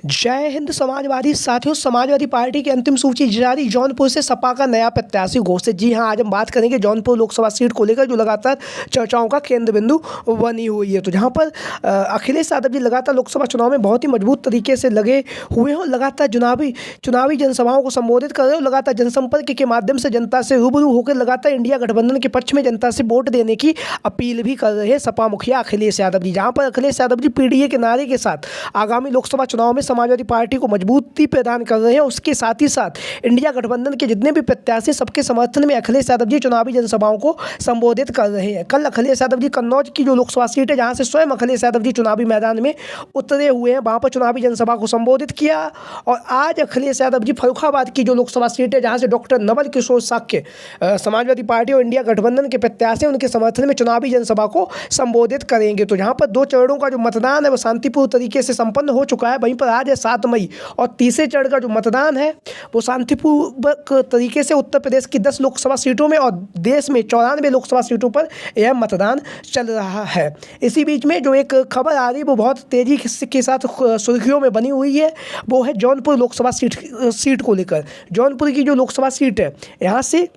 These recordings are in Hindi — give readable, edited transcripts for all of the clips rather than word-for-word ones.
जय हिंद समाजवादी साथियों। समाजवादी पार्टी की अंतिम सूची जारी। जौनपुर से सपा का नया प्रत्याशी घोषित। जी हां, आज हम बात करेंगे जौनपुर लोकसभा सीट को लेकर, जो लगातार चर्चाओं का केंद्र बिंदु बनी हुई है। तो जहां पर अखिलेश यादव जी लगातार लोकसभा चुनाव में बहुत ही मजबूत तरीके से लगे हुए हैं और लगातार चुनावी जनसभाओं को संबोधित कर रहे हैं। लगातार जनसंपर्क के माध्यम से जनता से रूबरू होकर लगातार इंडिया गठबंधन के पक्ष में जनता से वोट देने की अपील भी कर रहे हैं सपा मुखिया अखिलेश यादव जी। जहाँ पर अखिलेश यादव जी पीडीए के नारे के साथ आगामी लोकसभा चुनाव में समाजवादी पार्टी को मजबूती प्रदान कर रहे हैं। उसके साथ ही साथ इंडिया गठबंधन के जितने भी प्रत्याशी, सबके समर्थन में अखिलेश यादव जी चुनावी जनसभाओं को संबोधित कर रहे हैं। कल अखिलेश यादव जी कन्नौज की जो लोकसभा सीट है, जहां से स्वयं अखिलेश यादव जी चुनावी मैदान में उतरे हुए हैं, वहां पर चुनावी जनसभा को संबोधित किया। और आज अखिलेश यादव जी फर्रुखाबाद की जो लोकसभा सीट है, जहां से डॉक्टर नवल किशोर साक्य समाजवादी पार्टी और इंडिया गठबंधन के प्रत्याशी, उनके समर्थन में चुनावी जनसभा को संबोधित करेंगे। तो जहां पर 2 चरणों का जो मतदान है वो शांतिपूर्ण तरीके से संपन्न हो चुका है। वहीं पर आज है 7 मई और तीसरे चरण का जो मतदान है वो शांतिपूर्ण तरीके से उत्तर प्रदेश की 10 लोकसभा सीटों में और देश में 94 लोकसभा सीटों पर यह मतदान चल रहा है। इसी बीच में जो एक खबर आ रही है वो बहुत तेजी के साथ सुर्खियों में बनी हुई है, वो है जौनपुर लोकसभा सीट को लेकर। जौनपुर की जो लोकसभा सीट है, यहाँ से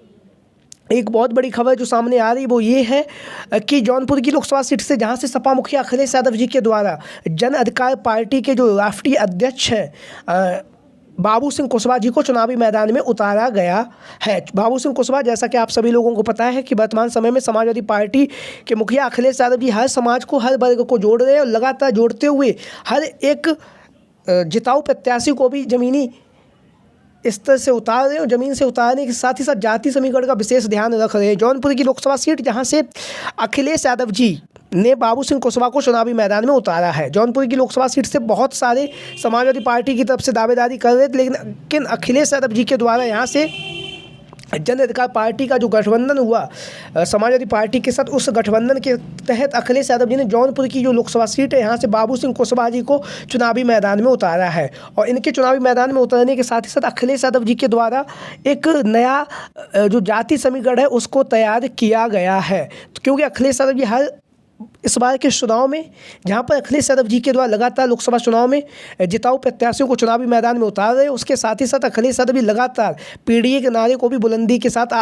एक बहुत बड़ी खबर जो सामने आ रही वो ये है कि जौनपुर की लोकसभा सीट से, जहां से सपा मुखिया अखिलेश यादव जी के द्वारा जन अधिकार पार्टी के जो राष्ट्रीय अध्यक्ष हैं बाबू सिंह कुशवाहा जी को चुनावी मैदान में उतारा गया है। बाबू सिंह कुशवाहा, जैसा कि आप सभी लोगों को पता है कि वर्तमान समय में समाजवादी पार्टी के मुखिया अखिलेश यादव जी हर समाज को, हर वर्ग को जोड़ रहे हैं और लगातार जोड़ते हुए हर एक जिताऊ प्रत्याशी को भी ज़मीनी स्तर से उतार रहे हैं और ज़मीन से उतारने के साथ ही साथ जाति समीकरण का विशेष ध्यान रख रहे हैं। जौनपुर की लोकसभा सीट, जहां से अखिलेश यादव जी ने बाबू सिंह कुशवाहा को चुनावी मैदान में उतारा है। जौनपुर की लोकसभा सीट से बहुत सारे समाजवादी पार्टी की तरफ से दावेदारी कर रहे थे, लेकिन अखिलेश यादव जी के द्वारा यहाँ से जन अधिकार पार्टी का जो गठबंधन हुआ समाजवादी पार्टी के साथ, उस गठबंधन के तहत अखिलेश यादव जी ने जौनपुर की जो लोकसभा सीट है, यहाँ से बाबू सिंह कुशवाहा जी को चुनावी मैदान में उतारा है। और इनके चुनावी मैदान में उतरने के साथ ही साथ अखिलेश यादव जी के द्वारा एक नया जो जाति समीकरण है उसको तैयार किया गया है। क्योंकि अखिलेश यादव जी हर इस बार के चुनाव में, जहां पर अखिलेश यादव जी के द्वारा लगातार लोकसभा चुनाव में जिताऊ प्रत्याशियों को चुनावी मैदान में उतार रहे हैं, उसके साथ ही साथ अखिलेश यादव जी लगातार पीडीए के नारे को भी बुलंदी के साथ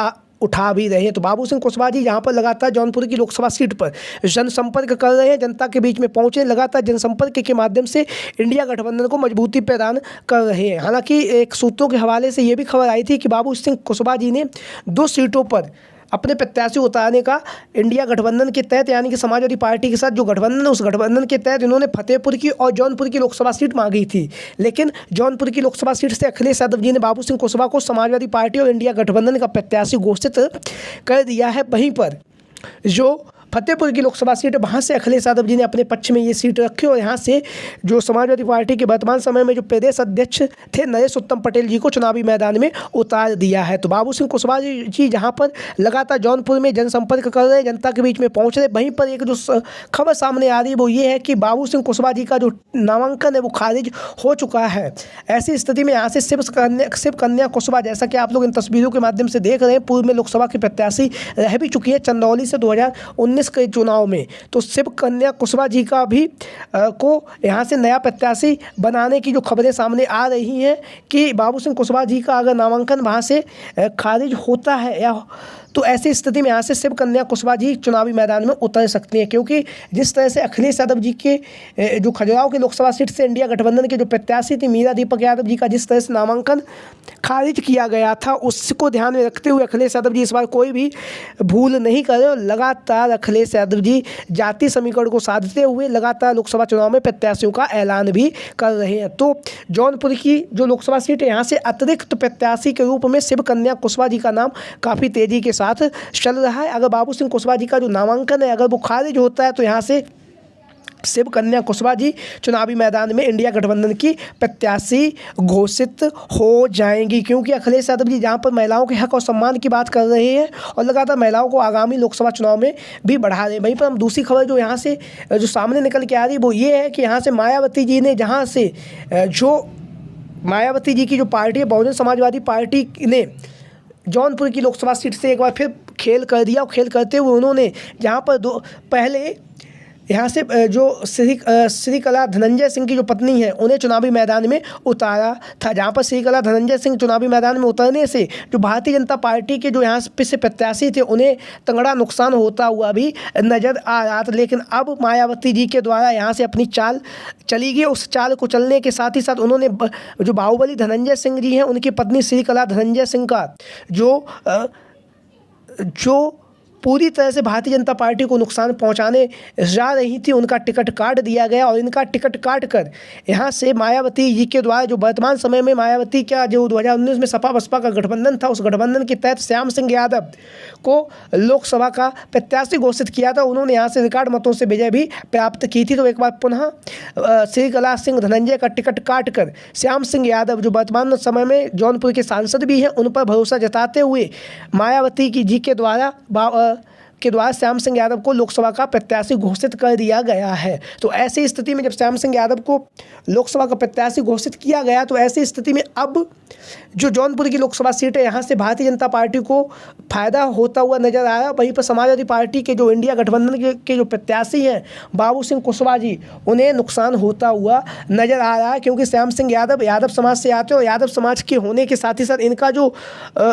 उठा भी रहे हैं। तो बाबू सिंह कुशवाहा जी यहाँ पर लगातार जौनपुर की लोकसभा सीट पर जनसंपर्क कर रहे हैं, जनता के बीच में पहुँचे, लगातार जनसंपर्क के माध्यम से इंडिया गठबंधन को मजबूती प्रदान कर रहे हैं। हालांकि एक सूत्रों के हवाले से ये भी खबर आई थी कि बाबू सिंह कुशवाहा जी ने 2 सीटों पर अपने प्रत्याशी उतारने का इंडिया गठबंधन के तहत, यानी कि समाजवादी पार्टी के साथ जो गठबंधन है उस गठबंधन के तहत इन्होंने फतेहपुर की और जौनपुर की लोकसभा सीट मांगी थी। लेकिन जौनपुर की लोकसभा सीट से अखिलेश यादव जी ने बाबू सिंह कुशवाहा को समाजवादी पार्टी और इंडिया गठबंधन का प्रत्याशी घोषित कर दिया है। वहीं पर जो फतेहपुर की लोकसभा सीट है, वहाँ से अखिलेश यादव जी ने अपने पक्ष में ये सीट रखी और यहाँ से जो समाजवादी पार्टी के वर्तमान समय में जो प्रदेश अध्यक्ष थे नरेश उत्तम पटेल जी को चुनावी मैदान में उतार दिया है। तो बाबू सिंह कुशवाहा जी जहाँ पर लगातार जौनपुर में जनसंपर्क कर रहे हैं, जनता के बीच में पहुँच रहे, वहीं पर एक जो खबर सामने आ रही है वो ये है कि बाबू सिंह कुशवाहा जी का जो नामांकन है वो खारिज हो चुका है। ऐसी स्थिति में यहाँ से शिव कन्या कुशवाहा, जैसा कि आप लोग इन तस्वीरों के माध्यम से देख रहे हैं, पूर्व में लोकसभा की प्रत्याशी रह भी चुकी है चंदौली से 2019 के चुनाव में। तो शिव कन्या कुशवाहा जी का भी को यहाँ से नया प्रत्याशी बनाने की जो खबरें सामने आ रही हैं कि बाबू सिंह कुशवाहा जी का अगर नामांकन वहाँ से खारिज होता है या तो ऐसी स्थिति में यहाँ से शिव कन्या कुशवाहा जी चुनावी मैदान में उतर सकती हैं। क्योंकि जिस तरह से अखिलेश यादव जी के जो खजुराहो की लोकसभा सीट से इंडिया गठबंधन के जो प्रत्याशी थी मीरा दीपक यादव जी का जिस तरह से नामांकन खारिज किया गया था, उसको ध्यान में रखते हुए अखिलेश यादव जी इस बार कोई भी भूल नहीं कर रहे और लगातार अखिलेश यादव जी जाति समीकरण को साधते हुए लगातार लोकसभा चुनाव में प्रत्याशियों का ऐलान भी कर रहे हैं। तो जौनपुर की जो लोकसभा सीट है, यहाँ से अतिरिक्त प्रत्याशी के रूप में शिव कन्या कुशवाहा जी का नाम काफ़ी तेजी के साथ चल रहा है। अगर बाबू सिंह कुशवाहा जी का जो नामांकन है अगर वो खारिज होता है तो यहाँ से शिव कन्या कुशवाहा जी चुनावी मैदान में इंडिया गठबंधन की प्रत्याशी घोषित हो जाएंगी। क्योंकि अखिलेश यादव जी जहां पर महिलाओं के हक और सम्मान की बात कर रहे हैं और लगातार महिलाओं को आगामी लोकसभा चुनाव में भी बढ़ा रहे हैं। वहीं पर हम दूसरी खबर जो यहाँ से जो सामने निकल के आ रही है वो ये है कि यहाँ से मायावती जी ने, जहाँ से जो मायावती जी की जो पार्टी है बहुजन समाजवादी पार्टी ने जौनपुर की लोकसभा सीट से एक बार फिर खेल कर दिया और खेल करते हुए उन्होंने जहाँ पर पहले यहाँ से जो श्रीकला धनंजय सिंह की जो पत्नी है उन्हें चुनावी मैदान में उतारा था, जहाँ पर श्रीकला धनंजय सिंह चुनावी मैदान में उतरने से जो भारतीय जनता पार्टी के जो यहाँ से प्रत्याशी थे उन्हें तगड़ा नुकसान होता हुआ भी नजर आ रहा था। लेकिन अब मायावती जी के द्वारा यहाँ से अपनी चाल चली गई। उस चाल को चलने के साथ ही साथ उन्होंने जो बाहुबली धनंजय सिंह जी हैं उनकी पत्नी श्रीकला धनंजय सिंह का जो पूरी तरह से भारतीय जनता पार्टी को नुकसान पहुंचाने जा रही थी, उनका टिकट काट दिया गया और इनका टिकट काट कर यहाँ से मायावती जी के द्वारा जो वर्तमान समय में मायावती का जो 2019 में सपा बसपा का गठबंधन था, उस गठबंधन के तहत श्याम सिंह यादव को लोकसभा का प्रत्याशी घोषित किया था। उन्होंने यहाँ से रिकॉर्ड मतों से विजय भी प्राप्त की थी। तो एक बार पुनः श्रीकला सिंह धनंजय का टिकट काट कर श्याम सिंह यादव जो वर्तमान समय में जौनपुर के सांसद भी हैं, उन पर भरोसा जताते हुए मायावती जी के द्वारा श्याम सिंह यादव को लोकसभा का प्रत्याशी घोषित कर दिया गया है। तो ऐसी स्थिति में जब श्याम सिंह यादव को लोकसभा का प्रत्याशी घोषित किया गया, तो ऐसी स्थिति में अब जो जौनपुर की लोकसभा सीट है यहाँ से भारतीय जनता पार्टी को फायदा होता हुआ नजर आ रहा है। वहीं पर समाजवादी पार्टी के जो इंडिया गठबंधन के जो प्रत्याशी हैं बाबू सिंह कुशवाहा जी, उन्हें नुकसान होता हुआ नजर आ रहा है, क्योंकि श्याम सिंह यादव समाज से आते हैं और यादव समाज के होने के साथ ही साथ इनका जो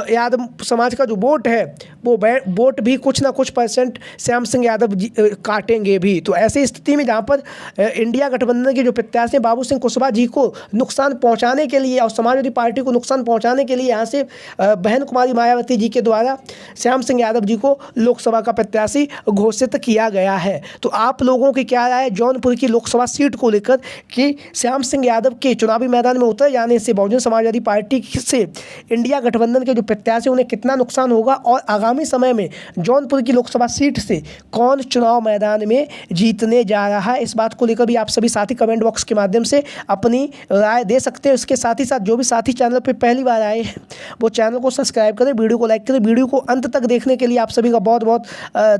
यादव समाज का जो वोट है वो वोट भी कुछ ना कुछ % श्याम सिंह यादव जी काटेंगे भी। तो ऐसी स्थिति में जहाँ पर इंडिया गठबंधन के जो प्रत्याशी बाबू सिंह कुशवाहा जी को नुकसान पहुँचाने के लिए और समाजवादी पार्टी को नुकसान पहुँचाने के लिए यहाँ से बहन कुमारी मायावती जी के द्वारा श्याम सिंह यादव जी को लोकसभा का प्रत्याशी घोषित किया गया है। तो आप लोगों की क्या राय है जौनपुर की लोकसभा सीट को लेकर कि श्याम सिंह यादव के चुनावी मैदान में उतर जाने से बहुजन समाजवादी पार्टी से इंडिया गठबंधन के जो प्रत्याशी उन्हें कितना नुकसान होगा, और आगामी समय में जौनपुर की लोकसभा सीट से कौन चुनाव मैदान में जीतने जा रहा है, इस बात को लेकर भी आप सभी साथी कमेंट बॉक्स के माध्यम से अपनी राय दे सकते हैं। इसके साथ ही साथ जो भी साथी चैनल पर पहली बार आए हैं वो चैनल को सब्सक्राइब करें, वीडियो को लाइक करें। वीडियो को अंत तक देखने के लिए आप सभी का बहुत बहुत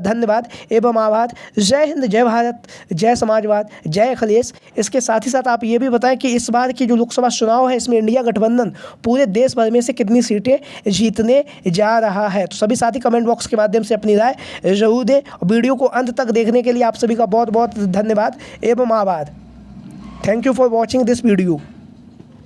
धन्यवाद एवं आभार। जय हिंद, जय भारत, जय समाजवाद, जय अखिलेश। इसके साथ ही साथ आप ये भी बताएं कि इस बार की जो लोकसभा चुनाव है इसमें इंडिया गठबंधन पूरे देश भर में से कितनी सीटें जीतने जा रहा है। तो सभी साथी कमेंट बॉक्स के माध्यम से अपनी राय जरूर दें। वीडियो को अंत तक देखने के लिए आप सभी का बहुत बहुत धन्यवाद एवं आभार। Thank you for watching this video.